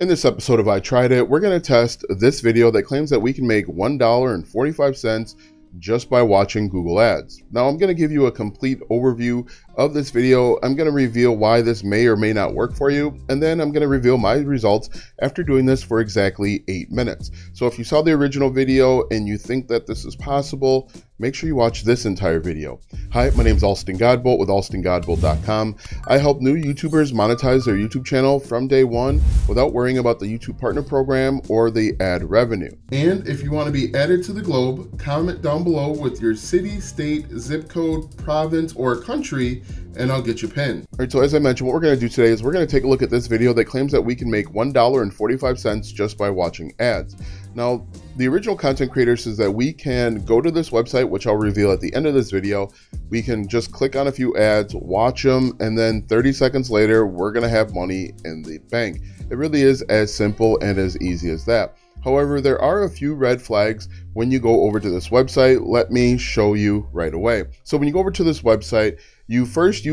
In this episode of I Tried It, we're going to test this video that claims that we can make $1.45 just by watching Google Ads. Now I'm going to give you a complete overview of this video. I'm going to reveal why this may or may not work for you, and then I'm going to reveal my results after doing this for exactly 8 minutes. So if you saw the original video and you think that this is possible, make sure you watch this entire video. Hi, my name is Alston Godbolt with alstongodbolt.com. I help new YouTubers monetize their YouTube channel from day one without worrying about the YouTube Partner Program or the ad revenue. And if you want to be added to the globe, comment down below with your city, state, zip code, province, or country, and I'll get you pinned. All right, so as I mentioned, what we're going to do today is we're going to take a look at this video that claims that we can make $1.45 just by watching ads. Now, the original content creator says that we can go to this website, which I'll reveal at the end of this video. We can just click on a few ads, watch them, and then 30 seconds later, we're going to have money in the bank. It really is as simple and as easy as that. However, there are a few red flags when you go over to this website. Let me show you right away. So when you go over to this website, you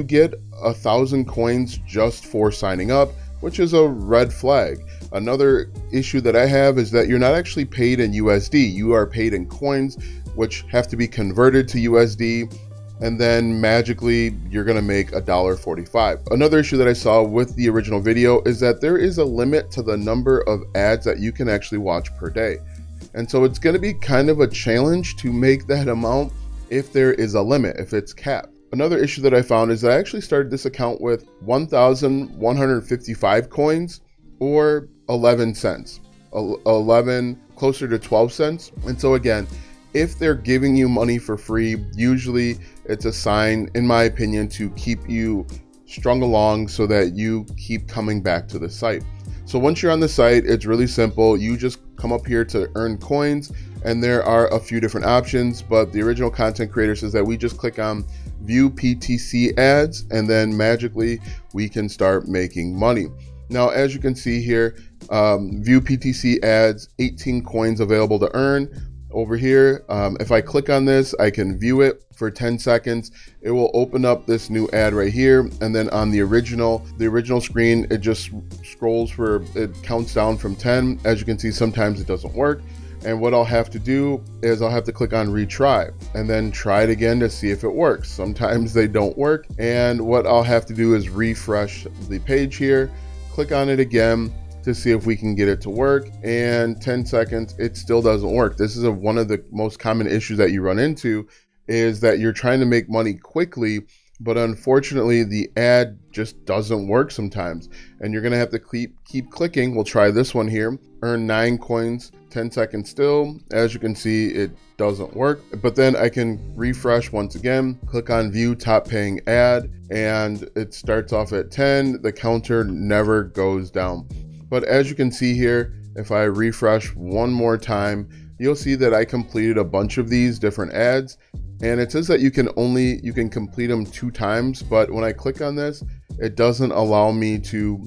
get 1,000 coins just for signing up, which is a red flag. Another issue that I have is that you're not actually paid in USD. You are paid in coins, which have to be converted to USD, and then magically you're gonna make $1.45. Another issue that I saw with the original video is that there is a limit to the number of ads that you can actually watch per day. And so it's gonna be kind of a challenge to make that amount if there is a limit, if it's capped. Another issue that I found is that I actually started this account with 1,155 coins or 11 cents, 11 closer to 12 cents. And so again, if they're giving you money for free, usually it's a sign, in my opinion, to keep you strung along so that you keep coming back to the site. So once you're on the site, it's really simple. You just come up here to earn coins, and there are a few different options, but the original content creator says that we just click on view PTC ads, and then magically we can start making money. Now, as you can see here, view PTC ads, 18 coins available to earn. Over here, if I click on this, I can view it for 10 seconds. It will open up this new ad right here, and then on the original screen, it just scrolls it counts down from 10. As you can see, sometimes it doesn't work. And what I'll have to do is I'll have to click on retry and then try it again to see if it works. Sometimes they don't work. And what I'll have to do is refresh the page here, click on it again to see if we can get it to work. And 10 seconds, it still doesn't work. This is one of the most common issues that you run into, is that you're trying to make money quickly, but unfortunately the ad just doesn't work sometimes. And you're gonna have to keep clicking. We'll try this one here, earn 9 coins, 10 seconds still. As you can see, it doesn't work. But then I can refresh once again, click on view top paying ad, and it starts off at 10. The counter never goes down. But as you can see here, if I refresh one more time, you'll see that I completed a bunch of these different ads, and it says that you can complete them 2 times, but when I click on this, it doesn't allow me to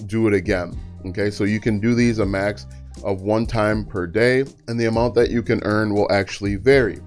do it again. Okay, so you can do these a max of 1 time per day, and the amount that you can earn will actually vary.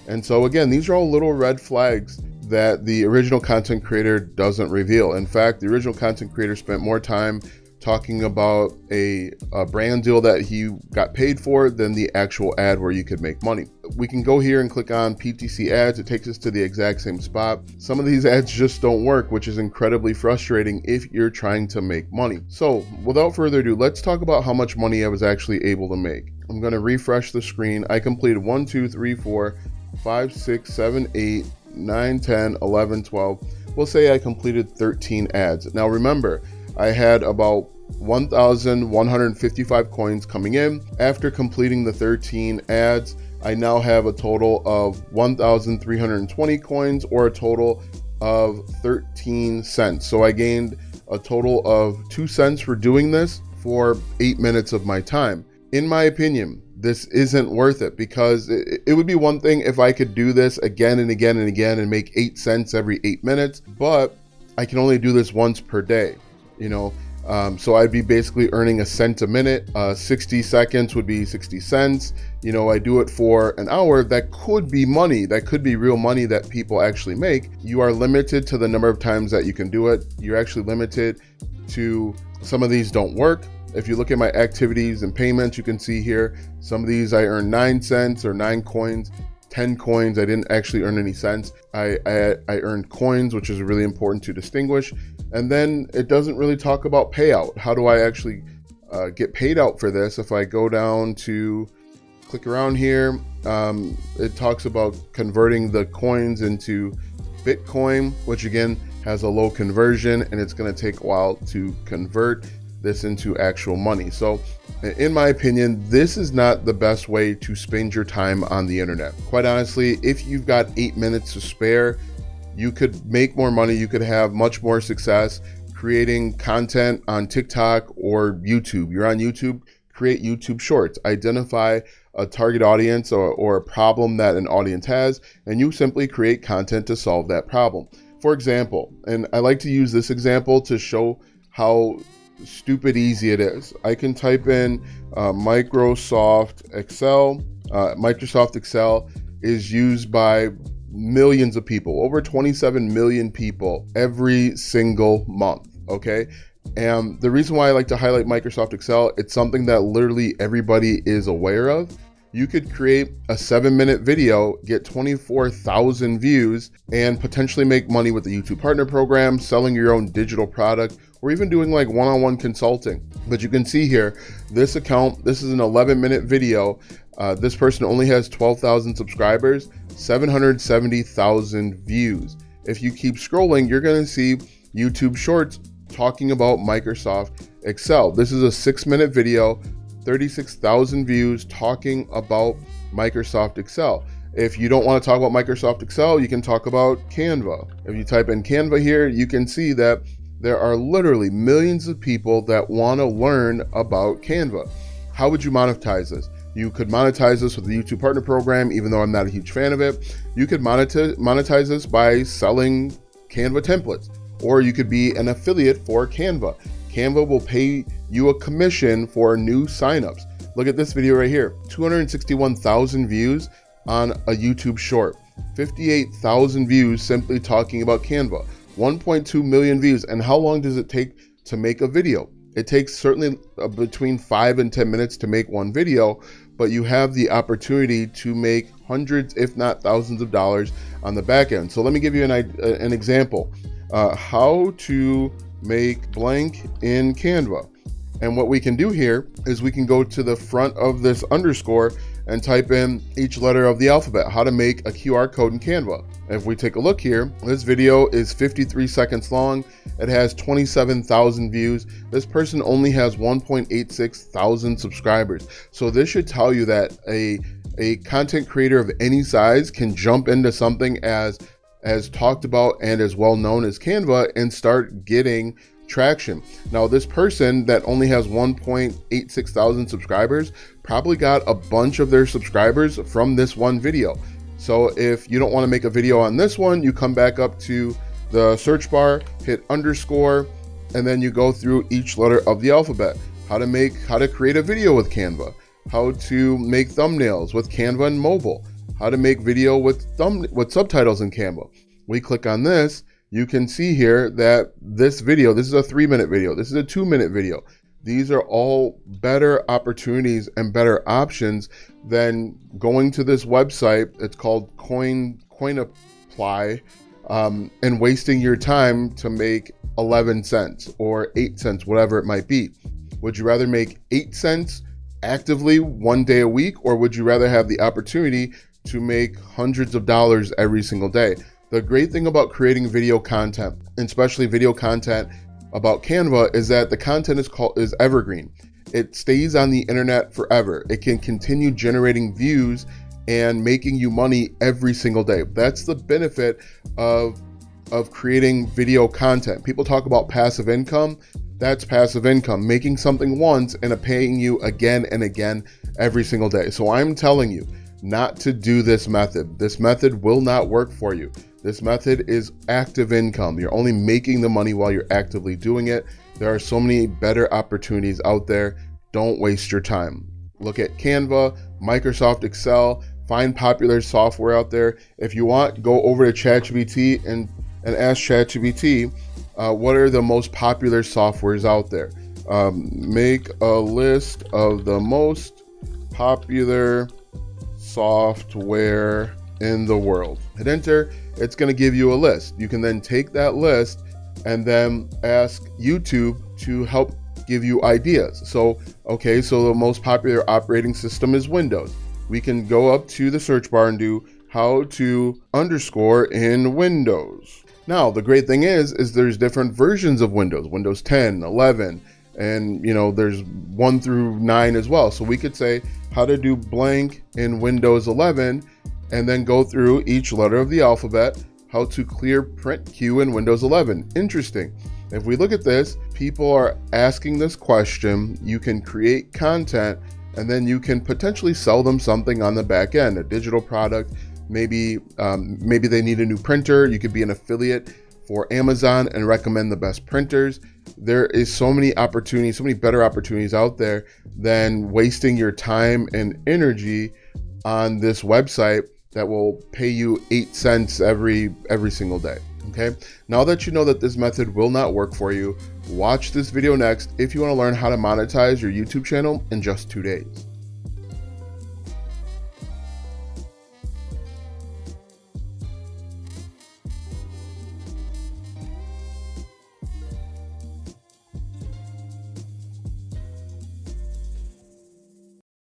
And so again, these are all little red flags that the original content creator doesn't reveal. In fact, the original content creator spent more time talking about a brand deal that he got paid for than the actual ad where you could make money. We can go here and click on PTC ads. It takes us to the exact same spot. Some of these ads just don't work, which is incredibly frustrating if you're trying to make money. So without further ado, let's talk about how much money I was actually able to make. I'm going to refresh the screen. I completed 1, 2, 3, 4, 5, 6, 7, 8, 9, 10, 11, 12. We'll say I completed 13 ads. Now remember, I had about 1,155 coins coming in. After completing the 13 ads, I now have a total of 1,320 coins, or a total of 13 cents. So I gained a total of 2 cents for doing this for 8 minutes of my time. In my opinion, this isn't worth it, because it would be one thing if I could do this again and again and again and make 8 cents every 8 minutes, but I can only do this once per day, you know. So I'd be basically earning 1 cent a minute. 60 seconds would be 60 cents. You know, I do it for an hour. That could be money. That could be real money that people actually make. You are limited to the number of times that you can do it. You're actually limited to, some of these don't work. If you look at my activities and payments, you can see here, some of these I earned 9 cents or 9 coins, 10 coins. I didn't actually earn any cents. I earned coins, which is really important to distinguish. And then it doesn't really talk about payout. How do I actually get paid out for this? If I go down to click around here, it talks about converting the coins into Bitcoin, which again has a low conversion, and it's going to take a while to convert this into actual money. So in my opinion, this is not the best way to spend your time on the internet. Quite honestly, if you've got 8 minutes to spare, you could make more money. You could have much more success creating content on TikTok or YouTube. You're on YouTube, create YouTube shorts, identify a target audience or a problem that an audience has, and you simply create content to solve that problem. For example, and I like to use this example to show how stupid easy it is. I can type in Microsoft Excel. Microsoft Excel is used by millions of people, over 27 million people every single month, okay? And the reason why I like to highlight Microsoft Excel, it's something that literally everybody is aware of. You could create a 7-minute video, get 24,000 views, and potentially make money with the YouTube Partner Program, selling your own digital product, or even doing like one-on-one consulting. But you can see here, this account, this is an 11-minute video. This person only has 12,000 subscribers, 770,000 views. If you keep scrolling, you're going to see YouTube Shorts talking about Microsoft Excel. This is a 6-minute video, 36,000 views talking about Microsoft Excel. If you don't want to talk about Microsoft Excel, you can talk about Canva. If you type in Canva here, you can see that there are literally millions of people that want to learn about Canva. How would you monetize this? You could monetize this with the YouTube Partner Program, even though I'm not a huge fan of it. You could monetize this by selling Canva templates, or you could be an affiliate for Canva. Canva will pay you a commission for new signups. Look at this video right here, 261,000 views on a YouTube short, 58,000 views simply talking about Canva, 1.2 million views. And how long does it take to make a video? It takes certainly between 5 and 10 minutes to make one video, but you have the opportunity to make hundreds, if not thousands of dollars on the back end. So let me give you an example. How to make blank in Canva. And what we can do here is we can go to the front of this underscore and type in each letter of the alphabet, how to make a QR code in Canva. If we take a look here, this video is 53 seconds long. It has 27,000 views. This person only has 1.86 thousand subscribers. So this should tell you that a content creator of any size can jump into something as talked about and as well known as Canva and start getting traction. Now, this person that only has 1.86 thousand subscribers probably got a bunch of their subscribers from this one video. So if you don't want to make a video on this one, you come back up to the search bar, hit underscore, and then you go through each letter of the alphabet. How to create a video with Canva, how to make thumbnails with Canva and mobile, how to make video with subtitles in Canva. We click on this, you can see here that this video, this is a 3-minute video, this is a 2-minute video. These are all better opportunities and better options than going to this website. It's called Coinapply, and wasting your time to make 11 cents or 8 cents, whatever it might be. Would you rather make 8 cents actively one day a week, or would you rather have the opportunity to make hundreds of dollars every single day? The great thing about creating video content, and especially video content about Canva, is that the content is evergreen. It stays on the internet forever. It can continue generating views and making you money every single day. That's the benefit of creating video content. People talk about passive income. That's passive income, making something once and paying you again and again every single day. So I'm telling you not to do this method. This method will not work for you. This method is active income. You're only making the money while you're actively doing it. There are so many better opportunities out there. Don't waste your time. Look at Canva, Microsoft Excel, find popular software out there. If you want, go over to ChatGPT and ask ChatGPT, what are the most popular softwares out there? Make a list of the most popular software in the world. Hit enter. It's going to give you a list. You can then take that list and then ask YouTube to help give you ideas. So, okay, so the most popular operating system is Windows. We can go up to the search bar and do how to underscore in Windows. Now, the great thing is there's different versions of Windows, Windows 10, 11, and there's 1 through 9 as well. So we could say how to do blank in Windows 11 and then go through each letter of the alphabet, how to clear print queue in Windows 11. Interesting. If we look at this, people are asking this question. You can create content and then you can potentially sell them something on the back end, a digital product. Maybe they need a new printer. You could be an affiliate for Amazon and recommend the best printers. There is so many opportunities, so many better opportunities out there than wasting your time and energy on this website that will pay you 8 cents every single day. Okay, now that you know that this method will not work for you, watch this video next if you want to learn how to monetize your YouTube channel in just 2 days.